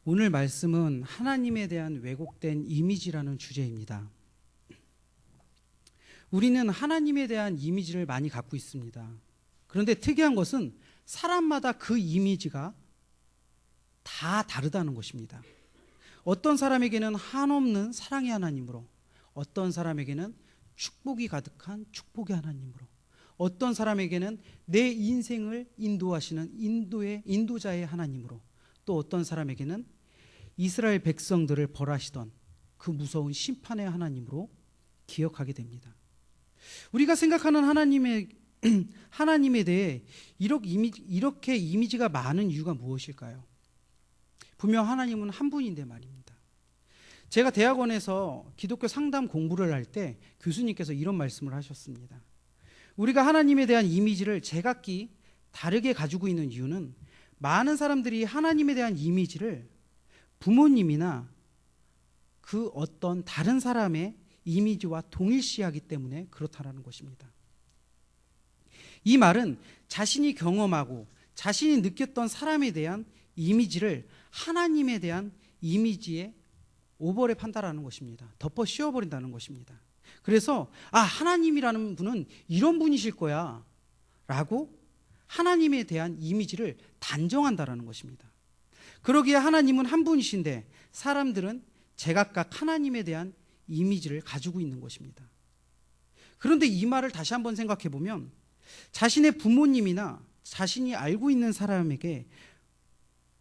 오늘 말씀은 하나님에 대한 왜곡된 이미지라는 주제입니다. 우리는 하나님에 대한 이미지를 많이 갖고 있습니다. 그런데 특이한 것은 사람마다 그 이미지가 다 다르다는 것입니다. 어떤 사람에게는 한없는 사랑의 하나님으로, 어떤 사람에게는 축복이 가득한 축복의 하나님으로, 어떤 사람에게는 내 인생을 인도하시는 인도자의 하나님으로, 또 어떤 사람에게는 이스라엘 백성들을 벌하시던 그 무서운 심판의 하나님으로 기억하게 됩니다. 우리가 생각하는 하나님에 대해 이렇게 이미지가 많은 이유가 무엇일까요? 분명 하나님은 한 분인데 말입니다. 제가 대학원에서 기독교 상담 공부를 할 때 교수님께서 이런 말씀을 하셨습니다. 우리가 하나님에 대한 이미지를 제각기 다르게 가지고 있는 이유는 많은 사람들이 하나님에 대한 이미지를 부모님이나 그 어떤 다른 사람의 이미지와 동일시하기 때문에 그렇다라는 것입니다. 이 말은 자신이 경험하고 자신이 느꼈던 사람에 대한 이미지를 하나님에 대한 이미지에 오버랩한다라는 것입니다. 덮어 씌워버린다는 것입니다. 그래서 하나님이라는 분은 이런 분이실 거야 라고 하나님에 대한 이미지를 단정한다라는 것입니다. 그러기에 하나님은 한 분이신데 사람들은 제각각 하나님에 대한 이미지를 가지고 있는 것입니다. 그런데 이 말을 다시 한번 생각해 보면 자신의 부모님이나 자신이 알고 있는 사람에게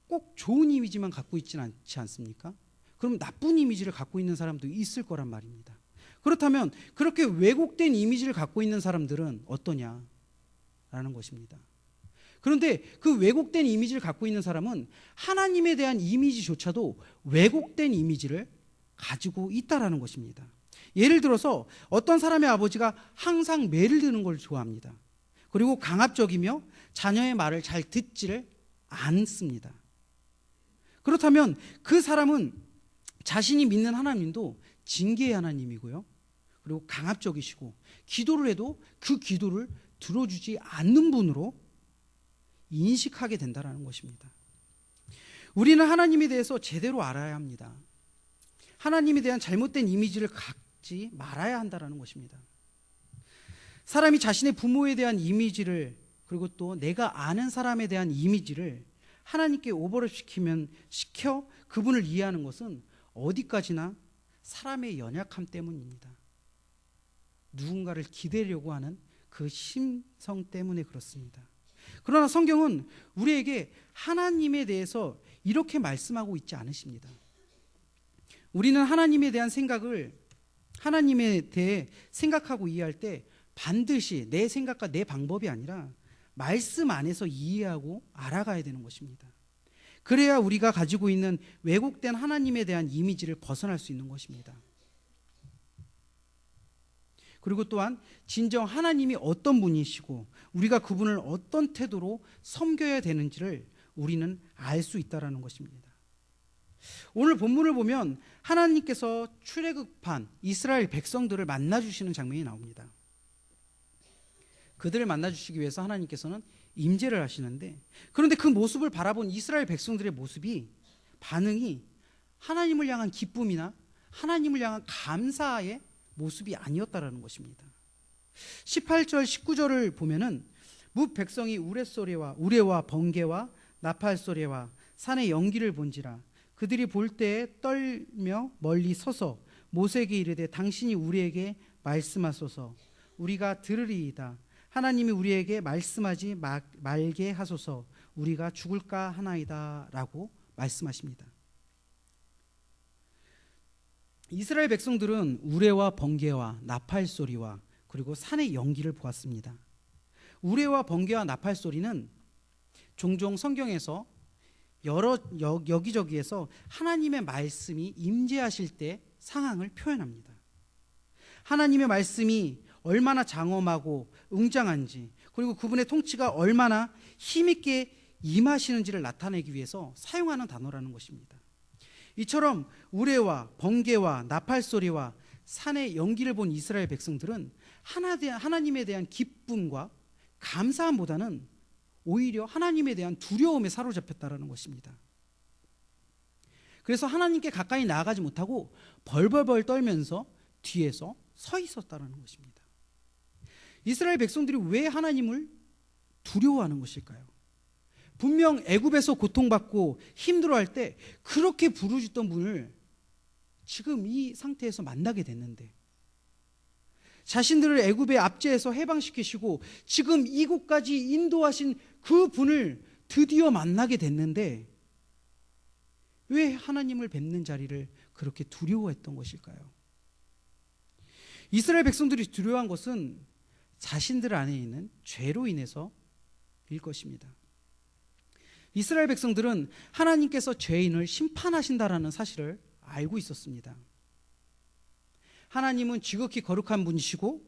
꼭 좋은 이미지만 갖고 있지는 않지 않습니까? 그럼 나쁜 이미지를 갖고 있는 사람도 있을 거란 말입니다. 그렇다면 그렇게 왜곡된 이미지를 갖고 있는 사람들은 어떠냐라는 것입니다. 그런데 그 왜곡된 이미지를 갖고 있는 사람은 하나님에 대한 이미지조차도 왜곡된 이미지를 가지고 있다라는 것입니다. 예를 들어서 어떤 사람의 아버지가 항상 매를 드는 걸 좋아합니다. 그리고 강압적이며 자녀의 말을 잘 듣지를 않습니다. 그렇다면 그 사람은 자신이 믿는 하나님도 징계의 하나님이고요, 그리고 강압적이시고 기도를 해도 그 기도를 들어주지 않는 분으로 인식하게 된다는 것입니다. 우리는 하나님에 대해서 제대로 알아야 합니다. 하나님에 대한 잘못된 이미지를 갖지 말아야 한다는 것입니다. 사람이 자신의 부모에 대한 이미지를, 그리고 또 내가 아는 사람에 대한 이미지를 하나님께 오버랩 시켜 그분을 이해하는 것은 어디까지나 사람의 연약함 때문입니다. 누군가를 기대려고 하는 그 심성 때문에 그렇습니다. 그러나 성경은 우리에게 하나님에 대해서 이렇게 말씀하고 있지 않으십니다. 우리는 하나님에 대해 생각하고 이해할 때 반드시 내 생각과 내 방법이 아니라 말씀 안에서 이해하고 알아가야 되는 것입니다. 그래야 우리가 가지고 있는 왜곡된 하나님에 대한 이미지를 벗어날 수 있는 것입니다. 그리고 또한 진정 하나님이 어떤 분이시고 우리가 그분을 어떤 태도로 섬겨야 되는지를 우리는 알 수 있다는 것입니다. 오늘 본문을 보면 하나님께서 출애굽한 이스라엘 백성들을 만나주시는 장면이 나옵니다. 그들을 만나주시기 위해서 하나님께서는 임재를 하시는데, 그런데 그 모습을 바라본 이스라엘 백성들의 반응이 하나님을 향한 기쁨이나 하나님을 향한 감사의 모습이 아니었다라는 것입니다. 18절 19절을 보면은 뭇 백성이 우레와 번개와 나팔 소리와 산의 연기를 본지라 그들이 볼 때에 떨며 멀리 서서 모세에게 이르되 당신이 우리에게 말씀하소서 우리가 들으리이다. 하나님이 우리에게 말씀하지 말게 하소서 우리가 죽을까 하나이다 라고 말씀하십니다. 이스라엘 백성들은 우레와 번개와 나팔 소리와 그리고 산의 연기를 보았습니다. 우레와 번개와 나팔 소리는 종종 성경에서 여기저기에서 하나님의 말씀이 임재하실 때 상황을 표현합니다. 하나님의 말씀이 얼마나 장엄하고 웅장한지, 그리고 그분의 통치가 얼마나 힘있게 임하시는지를 나타내기 위해서 사용하는 단어라는 것입니다. 이처럼 우레와 번개와 나팔 소리와 산의 연기를 본 이스라엘 백성들은 하나님에 대한 기쁨과 감사함보다는 오히려 하나님에 대한 두려움에 사로잡혔다는 것입니다. 그래서 하나님께 가까이 나아가지 못하고 벌벌벌 떨면서 뒤에서 서 있었다는 것입니다. 이스라엘 백성들이 왜 하나님을 두려워하는 것일까요? 분명 애굽에서 고통받고 힘들어할 때 그렇게 부르짖던 분을 지금 이 상태에서 만나게 됐는데, 자신들을 애굽의 압제에서 해방시키시고 지금 이곳까지 인도하신 그 분을 드디어 만나게 됐는데 왜 하나님을 뵙는 자리를 그렇게 두려워했던 것일까요? 이스라엘 백성들이 두려워한 것은 자신들 안에 있는 죄로 인해서일 것입니다. 이스라엘 백성들은 하나님께서 죄인을 심판하신다라는 사실을 알고 있었습니다. 하나님은 지극히 거룩한 분이시고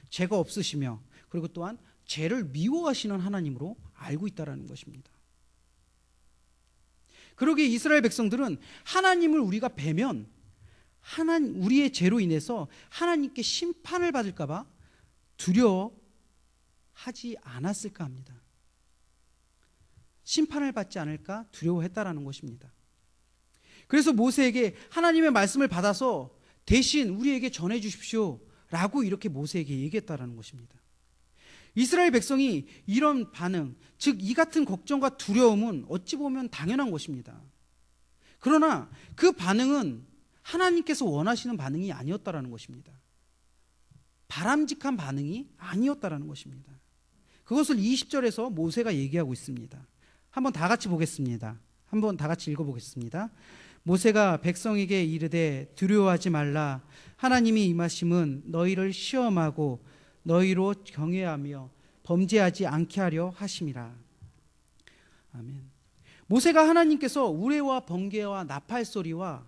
죄가 없으시며 그리고 또한 죄를 미워하시는 하나님으로 알고 있다는 것입니다. 그러기에 이스라엘 백성들은 하나님을 우리가 뵈면 우리의 죄로 인해서 하나님께 심판을 받을까 봐 두려워하지 않았을까 합니다. 심판을 받지 않을까 두려워했다라는 것입니다. 그래서 모세에게 하나님의 말씀을 받아서 대신 우리에게 전해 주십시오 라고 이렇게 모세에게 얘기했다라는 것입니다. 이스라엘 백성이 이런 반응, 즉 이 같은 걱정과 두려움은 어찌 보면 당연한 것입니다. 그러나 그 반응은 하나님께서 원하시는 반응이 아니었다라는 것입니다. 바람직한 반응이 아니었다라는 것입니다. 그것을 20절에서 모세가 얘기하고 있습니다. 한번 다 같이 보겠습니다. 한번 다 같이 읽어보겠습니다. 모세가 백성에게 이르되 두려워하지 말라. 하나님이 임하심은 너희를 시험하고 너희로 경외하며 범죄하지 않게 하려 하심이라. 아멘. 모세가 하나님께서 우레와 번개와 나팔 소리와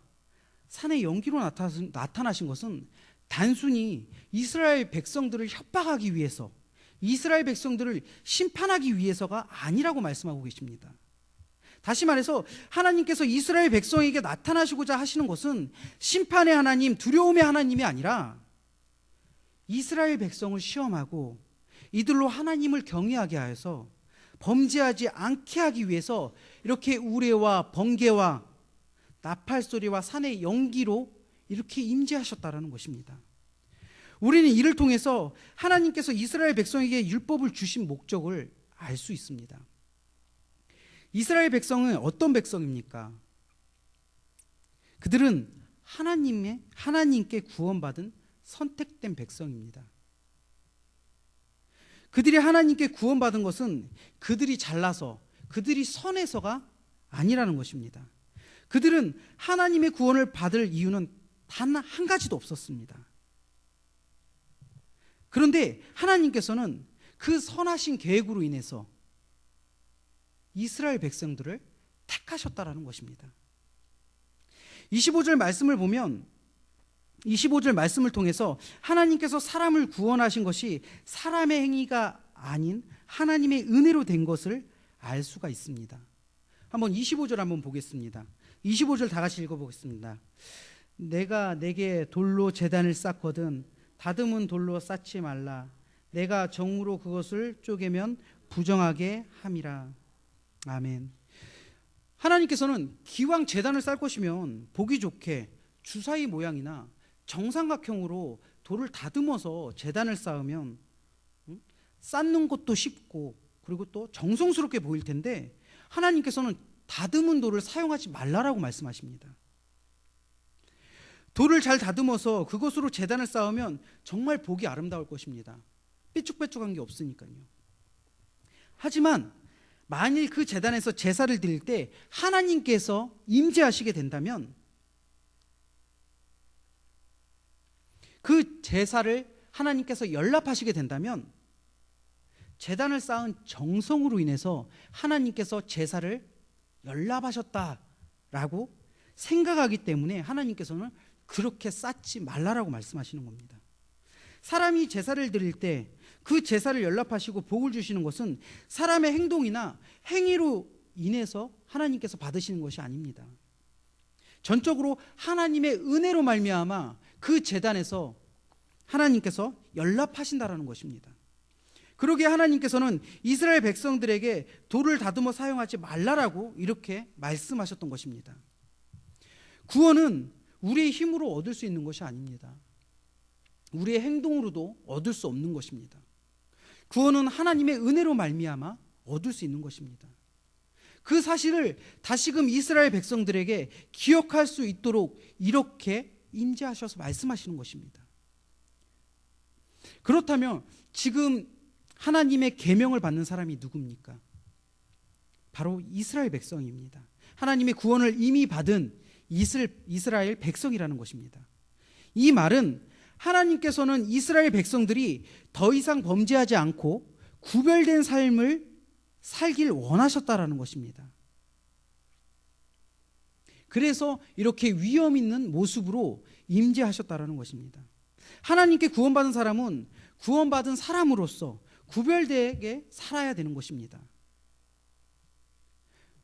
산의 연기로 나타나신 것은 단순히 이스라엘 백성들을 협박하기 위해서, 이스라엘 백성들을 심판하기 위해서가 아니라고 말씀하고 계십니다. 다시 말해서 하나님께서 이스라엘 백성에게 나타나시고자 하시는 것은 심판의 하나님, 두려움의 하나님이 아니라 이스라엘 백성을 시험하고 이들로 하나님을 경외하게 하여서 범죄하지 않게 하기 위해서 이렇게 우레와 번개와 나팔 소리와 산의 연기로 이렇게 임재하셨다라는 것입니다. 우리는 이를 통해서 하나님께서 이스라엘 백성에게 율법을 주신 목적을 알 수 있습니다. 이스라엘 백성은 어떤 백성입니까? 그들은 하나님께 구원받은 선택된 백성입니다. 그들이 하나님께 구원받은 것은 그들이 잘나서, 그들이 선해서가 아니라는 것입니다. 그들은 하나님의 구원을 받을 이유는 단 한 가지도 없었습니다. 그런데 하나님께서는 그 선하신 계획으로 인해서 이스라엘 백성들을 택하셨다라는 것입니다. 25절 말씀을 보면 25절 말씀을 통해서 하나님께서 사람을 구원하신 것이 사람의 행위가 아닌 하나님의 은혜로 된 것을 알 수가 있습니다. 한번 25절 한번 보겠습니다. 25절 다 같이 읽어보겠습니다. 내가 내게 돌로 제단을 쌓거든 다듬은 돌로 쌓지 말라. 내가 정으로 그것을 쪼개면 부정하게 함이라. 아멘. 하나님께서는 기왕 제단을 쌓을 것이면 보기 좋게 주사위 모양이나 정삼각형으로 돌을 다듬어서 제단을 쌓으면 쌓는 것도 쉽고 그리고 또 정성스럽게 보일 텐데 하나님께서는 다듬은 돌을 사용하지 말라라고 말씀하십니다. 돌을 잘 다듬어서 그것으로 제단을 쌓으면 정말 보기 아름다울 것입니다. 삐쭉빼쭉한 게 없으니까요. 하지만 만일 그 제단에서 제사를 드릴 때 하나님께서 임재하시게 된다면 그 제사를 하나님께서 연락하시게 된다면 제단을 쌓은 정성으로 인해서 하나님께서 제사를 연락하셨다라고 생각하기 때문에 하나님께서는 그렇게 쌓지 말라라고 말씀하시는 겁니다. 사람이 제사를 드릴 때 그 제사를 연락하시고 복을 주시는 것은 사람의 행동이나 행위로 인해서 하나님께서 받으시는 것이 아닙니다. 전적으로 하나님의 은혜로 말미암아 그 제단에서 하나님께서 연락하신다라는 것입니다. 그러기에 하나님께서는 이스라엘 백성들에게 돌을 다듬어 사용하지 말라라고 이렇게 말씀하셨던 것입니다. 구원은 우리의 힘으로 얻을 수 있는 것이 아닙니다. 우리의 행동으로도 얻을 수 없는 것입니다. 구원은 하나님의 은혜로 말미암아 얻을 수 있는 것입니다. 그 사실을 다시금 이스라엘 백성들에게 기억할 수 있도록 이렇게 임재하셔서 말씀하시는 것입니다. 그렇다면 지금 하나님의 계명을 받는 사람이 누굽니까? 바로 이스라엘 백성입니다. 하나님의 구원을 이미 받은 이스라엘 백성이라는 것입니다. 이 말은 하나님께서는 이스라엘 백성들이 더 이상 범죄하지 않고 구별된 삶을 살길 원하셨다라는 것입니다. 그래서 이렇게 위험 있는 모습으로 임재하셨다라는 것입니다. 하나님께 구원받은 사람은 구원받은 사람으로서 구별되게 살아야 되는 것입니다.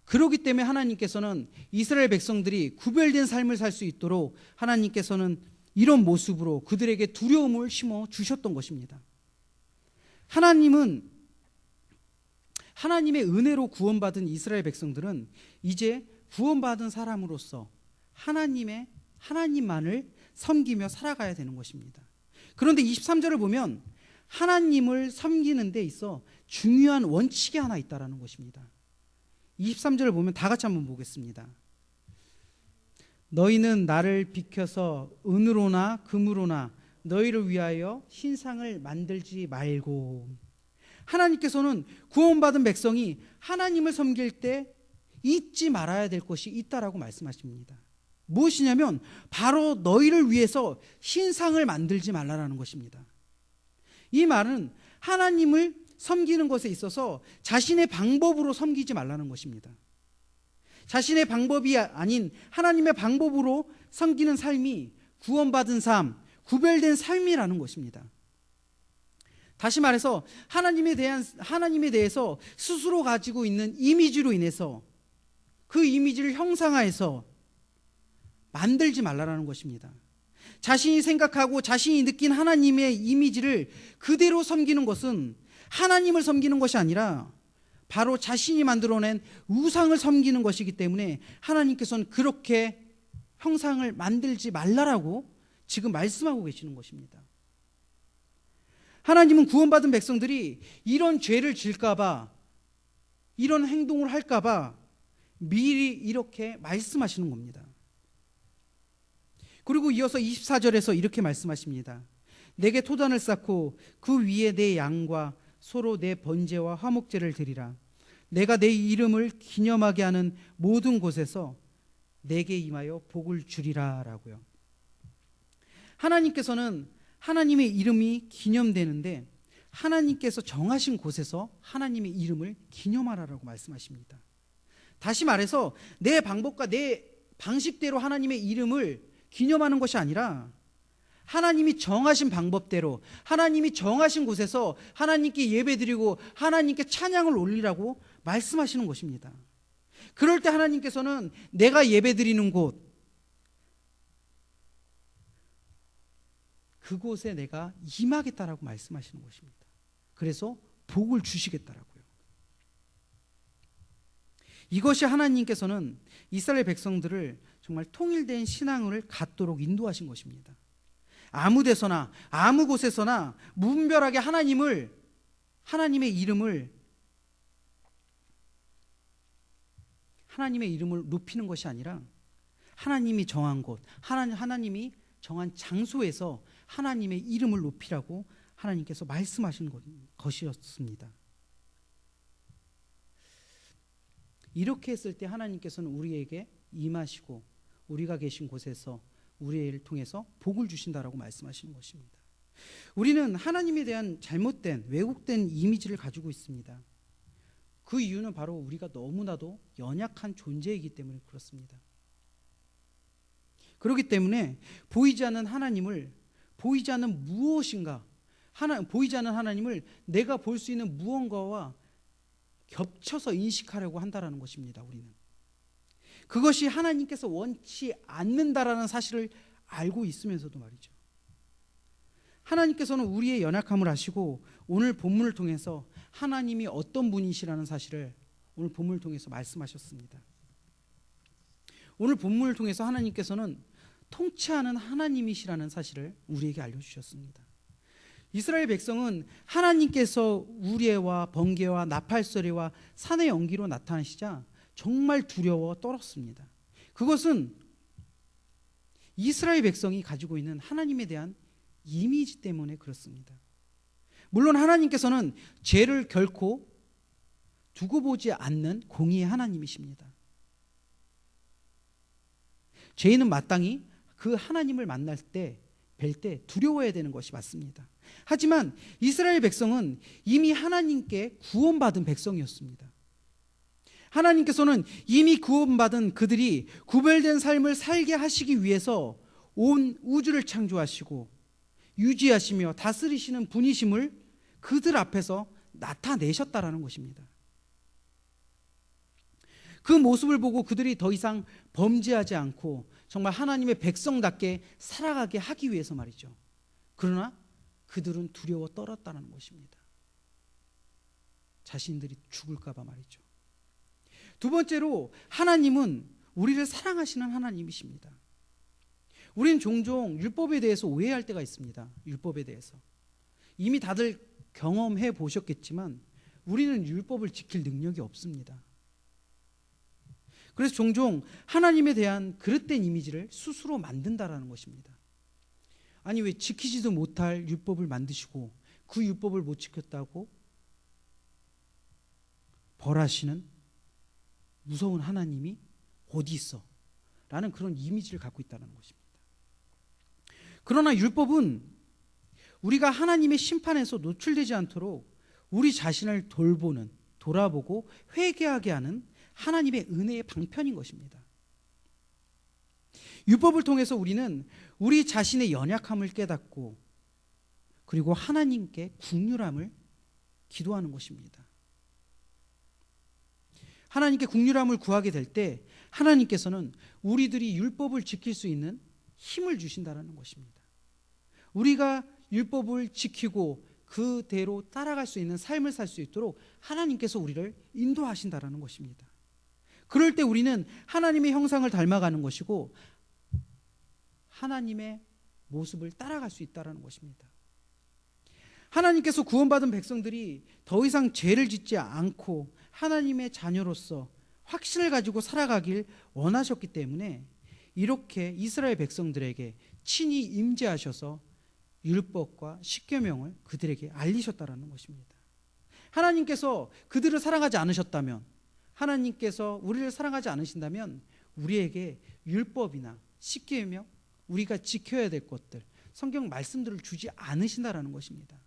그렇기 때문에 하나님께서는 이스라엘 백성들이 구별된 삶을 살 수 있도록 하나님께서는 이런 모습으로 그들에게 두려움을 심어 주셨던 것입니다. 하나님은 하나님의 은혜로 구원받은 이스라엘 백성들은 이제 구원받은 사람으로서 하나님만을 섬기며 살아가야 되는 것입니다. 그런데 23절을 보면 하나님을 섬기는 데 있어 중요한 원칙이 하나 있다라는 것입니다. 23절을 보면 다 같이 한번 보겠습니다. 너희는 나를 비켜서 은으로나 금으로나 너희를 위하여 신상을 만들지 말고. 하나님께서는 구원받은 백성이 하나님을 섬길 때 잊지 말아야 될 것이 있다라고 말씀하십니다. 무엇이냐면 바로 너희를 위해서 신상을 만들지 말라라는 것입니다. 이 말은 하나님을 섬기는 것에 있어서 자신의 방법으로 섬기지 말라는 것입니다. 자신의 방법이 아닌 하나님의 방법으로 섬기는 삶이 구원받은 삶, 구별된 삶이라는 것입니다. 다시 말해서 하나님에 대해서 스스로 가지고 있는 이미지로 인해서 그 이미지를 형상화해서 만들지 말라라는 것입니다. 자신이 생각하고 자신이 느낀 하나님의 이미지를 그대로 섬기는 것은 하나님을 섬기는 것이 아니라 바로 자신이 만들어낸 우상을 섬기는 것이기 때문에 하나님께서는 그렇게 형상을 만들지 말라라고 지금 말씀하고 계시는 것입니다. 하나님은 구원받은 백성들이 이런 죄를 질까봐, 이런 행동을 할까봐 미리 이렇게 말씀하시는 겁니다. 그리고 이어서 24절에서 이렇게 말씀하십니다. 내게 토단을 쌓고 그 위에 내 양과 소로 내 번제와 화목제를 드리라. 내가 내 이름을 기념하게 하는 모든 곳에서 내게 임하여 복을 주리라 라고요. 하나님께서는 하나님의 이름이 기념되는데 하나님께서 정하신 곳에서 하나님의 이름을 기념하라라고 말씀하십니다. 다시 말해서 내 방법과 내 방식대로 하나님의 이름을 기념하는 것이 아니라 하나님이 정하신 방법대로 하나님이 정하신 곳에서 하나님께 예배드리고 하나님께 찬양을 올리라고 말씀하시는 것입니다. 그럴 때 하나님께서는 내가 예배드리는 곳, 그곳에 내가 임하겠다라고 말씀하시는 것입니다. 그래서 복을 주시겠다라고요. 이것이 하나님께서는 이스라엘 백성들을 정말 통일된 신앙을 갖도록 인도하신 것입니다. 아무 데서나 아무 곳에서나 무분별하게 하나님의 이름을 높이는 것이 아니라 하나님이 정한 곳, 하나님이 정한 장소에서 하나님의 이름을 높이라고 하나님께서 말씀하신 것이었습니다. 이렇게 했을 때 하나님께서는 우리에게 임하시고 우리가 계신 곳에서 우리를 통해서 복을 주신다라고 말씀하시는 것입니다. 우리는 하나님에 대한 잘못된 왜곡된 이미지를 가지고 있습니다. 그 이유는 바로 우리가 너무나도 연약한 존재이기 때문에 그렇습니다. 그렇기 때문에 보이지 않는 하나님을 보이지 않는 무엇인가 보이지 않는 하나님을 내가 볼 수 있는 무언가와 겹쳐서 인식하려고 한다라는 것입니다. 우리는 그것이 하나님께서 원치 않는다라는 사실을 알고 있으면서도 말이죠. 하나님께서는 우리의 연약함을 아시고 오늘 본문을 통해서 하나님이 어떤 분이시라는 사실을 오늘 본문을 통해서 말씀하셨습니다. 오늘 본문을 통해서 하나님께서는 통치하는 하나님이시라는 사실을 우리에게 알려주셨습니다. 이스라엘 백성은 하나님께서 우레와 번개와 나팔소리와 산의 연기로 나타나시자 정말 두려워 떨었습니다. 그것은 이스라엘 백성이 가지고 있는 하나님에 대한 이미지 때문에 그렇습니다. 물론 하나님께서는 죄를 결코 두고 보지 않는 공의의 하나님이십니다. 죄인은 마땅히 그 하나님을 만날 때, 뵐 때 두려워해야 되는 것이 맞습니다. 하지만 이스라엘 백성은 이미 하나님께 구원받은 백성이었습니다. 하나님께서는 이미 구원받은 그들이 구별된 삶을 살게 하시기 위해서 온 우주를 창조하시고 유지하시며 다스리시는 분이심을 그들 앞에서 나타내셨다라는 것입니다. 그 모습을 보고 그들이 더 이상 범죄하지 않고 정말 하나님의 백성답게 살아가게 하기 위해서 말이죠. 그러나 그들은 두려워 떨었다는 것입니다. 자신들이 죽을까 봐 말이죠. 두 번째로 하나님은 우리를 사랑하시는 하나님이십니다. 우리는 종종 율법에 대해서 오해할 때가 있습니다. 율법에 대해서. 이미 다들 경험해 보셨겠지만 우리는 율법을 지킬 능력이 없습니다. 그래서 종종 하나님에 대한 그릇된 이미지를 스스로 만든다라는 것입니다. 아니 왜 지키지도 못할 율법을 만드시고 그 율법을 못 지켰다고 벌하시는 무서운 하나님이 어디 있어? 라는 그런 이미지를 갖고 있다는 것입니다. 그러나 율법은 우리가 하나님의 심판에서 노출되지 않도록 우리 자신을 돌보는, 돌아보고 회개하게 하는 하나님의 은혜의 방편인 것입니다. 율법을 통해서 우리는 우리 자신의 연약함을 깨닫고 그리고 하나님께 긍휼함을 기도하는 것입니다. 하나님께 긍휼함을 구하게 될 때 하나님께서는 우리들이 율법을 지킬 수 있는 힘을 주신다는 것입니다. 우리가 율법을 지키고 그대로 따라갈 수 있는 삶을 살 수 있도록 하나님께서 우리를 인도하신다는 것입니다. 그럴 때 우리는 하나님의 형상을 닮아가는 것이고 하나님의 모습을 따라갈 수 있다는 것입니다. 하나님께서 구원받은 백성들이 더 이상 죄를 짓지 않고 하나님의 자녀로서 확신을 가지고 살아가길 원하셨기 때문에 이렇게 이스라엘 백성들에게 친히 임재하셔서 율법과 십계명을 그들에게 알리셨다는 것입니다. 하나님께서 그들을 사랑하지 않으셨다면, 하나님께서 우리를 사랑하지 않으신다면 우리에게 율법이나 십계명, 우리가 지켜야 될 것들, 성경 말씀들을 주지 않으신다라는 것입니다.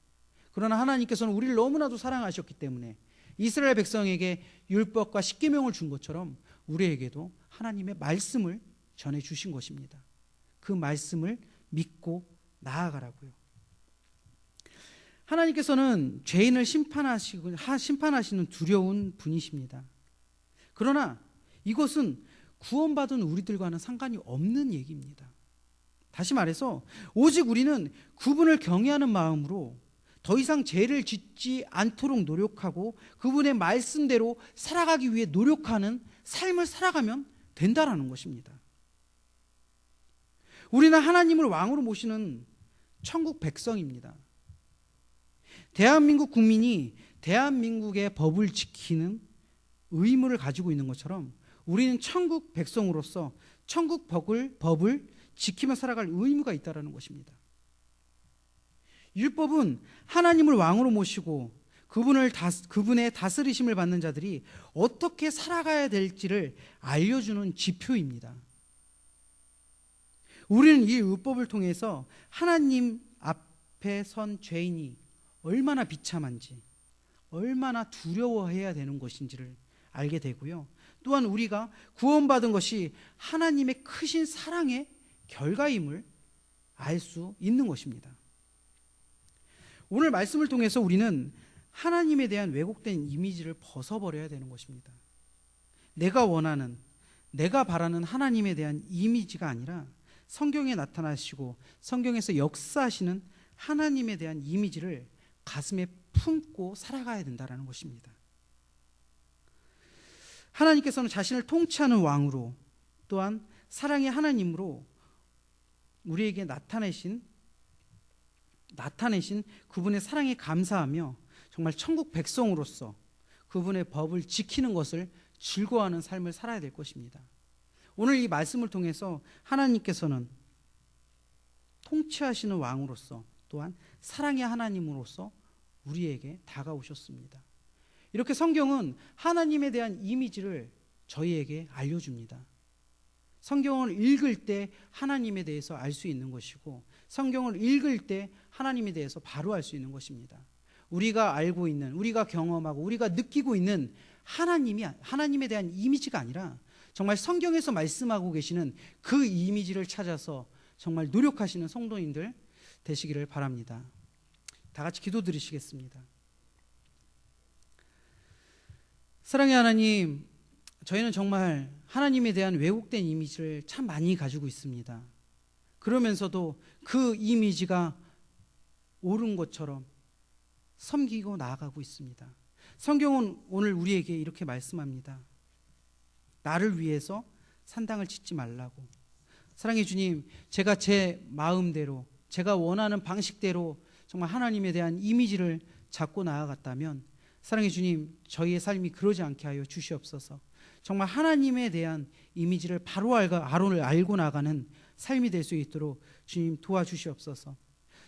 그러나 하나님께서는 우리를 너무나도 사랑하셨기 때문에 이스라엘 백성에게 율법과 십계명을 준 것처럼 우리에게도 하나님의 말씀을 전해 주신 것입니다. 그 말씀을 믿고 나아가라고요. 하나님께서는 죄인을 심판하시는 두려운 분이십니다. 그러나 이것은 구원받은 우리들과는 상관이 없는 얘기입니다. 다시 말해서 오직 우리는 그분을 경외하는 마음으로 더 이상 죄를 짓지 않도록 노력하고 그분의 말씀대로 살아가기 위해 노력하는 삶을 살아가면 된다라는 것입니다. 우리는 하나님을 왕으로 모시는 천국 백성입니다. 대한민국 국민이 대한민국의 법을 지키는 의무를 가지고 있는 것처럼 우리는 천국 백성으로서 천국 법을 지키며 살아갈 의무가 있다는 것입니다. 율법은 하나님을 왕으로 모시고 그분의 다스리심을 받는 자들이 어떻게 살아가야 될지를 알려주는 지표입니다. 우리는 이 율법을 통해서 하나님 앞에 선 죄인이 얼마나 비참한지, 얼마나 두려워해야 되는 것인지를 알게 되고요. 또한 우리가 구원받은 것이 하나님의 크신 사랑의 결과임을 알 수 있는 것입니다. 오늘 말씀을 통해서 우리는 하나님에 대한 왜곡된 이미지를 벗어버려야 되는 것입니다. 내가 원하는, 내가 바라는 하나님에 대한 이미지가 아니라 성경에 나타나시고 성경에서 역사하시는 하나님에 대한 이미지를 가슴에 품고 살아가야 된다는 것입니다. 하나님께서는 자신을 통치하는 왕으로, 또한 사랑의 하나님으로 우리에게 나타내신 그분의 사랑에 감사하며 정말 천국 백성으로서 그분의 법을 지키는 것을 즐거워하는 삶을 살아야 될 것입니다. 오늘 이 말씀을 통해서 하나님께서는 통치하시는 왕으로서 또한 사랑의 하나님으로서 우리에게 다가오셨습니다. 이렇게 성경은 하나님에 대한 이미지를 저희에게 알려줍니다. 성경을 읽을 때 하나님에 대해서 알 수 있는 것이고, 성경을 읽을 때 하나님에 대해서 바로 알 수 있는 것입니다. 우리가 알고 있는, 우리가 경험하고 우리가 느끼고 있는 하나님에 대한 이미지가 아니라 정말 성경에서 말씀하고 계시는 그 이미지를 찾아서 정말 노력하시는 성도님들 되시기를 바랍니다. 다 같이 기도드리시겠습니다. 사랑의 하나님, 저희는 정말 하나님에 대한 왜곡된 이미지를 참 많이 가지고 있습니다. 그러면서도 그 이미지가 옳은 것처럼 섬기고 나아가고 있습니다. 성경은 오늘 우리에게 이렇게 말씀합니다. 나를 위해서 산당을 짓지 말라고. 사랑의 주님, 제가 제 마음대로, 제가 원하는 방식대로 정말 하나님에 대한 이미지를 잡고 나아갔다면, 사랑의 주님, 저희의 삶이 그러지 않게 하여 주시옵소서. 정말 하나님에 대한 이미지를 바로 알고 나가는 삶이 될 수 있도록 주님 도와주시옵소서.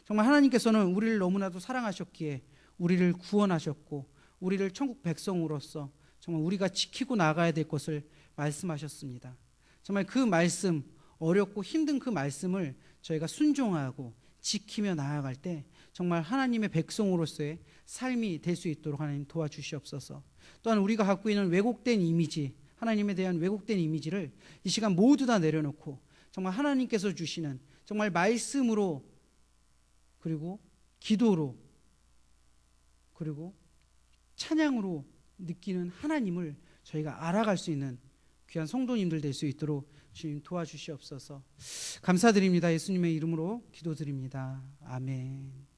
정말 하나님께서는 우리를 너무나도 사랑하셨기에 우리를 구원하셨고, 우리를 천국 백성으로서 정말 우리가 지키고 나가야 될 것을 말씀하셨습니다. 정말 그 말씀, 어렵고 힘든 그 말씀을 저희가 순종하고 지키며 나아갈 때 정말 하나님의 백성으로서의 삶이 될 수 있도록 하나님 도와주시옵소서. 또한 우리가 갖고 있는 왜곡된 이미지, 하나님에 대한 왜곡된 이미지를 이 시간 모두 다 내려놓고 정말 하나님께서 주시는 정말 말씀으로, 그리고 기도로, 그리고 찬양으로 느끼는 하나님을 저희가 알아갈 수 있는 귀한 성도님들 될 수 있도록 주님 도와주시옵소서. 감사드립니다. 예수님의 이름으로 기도드립니다. 아멘.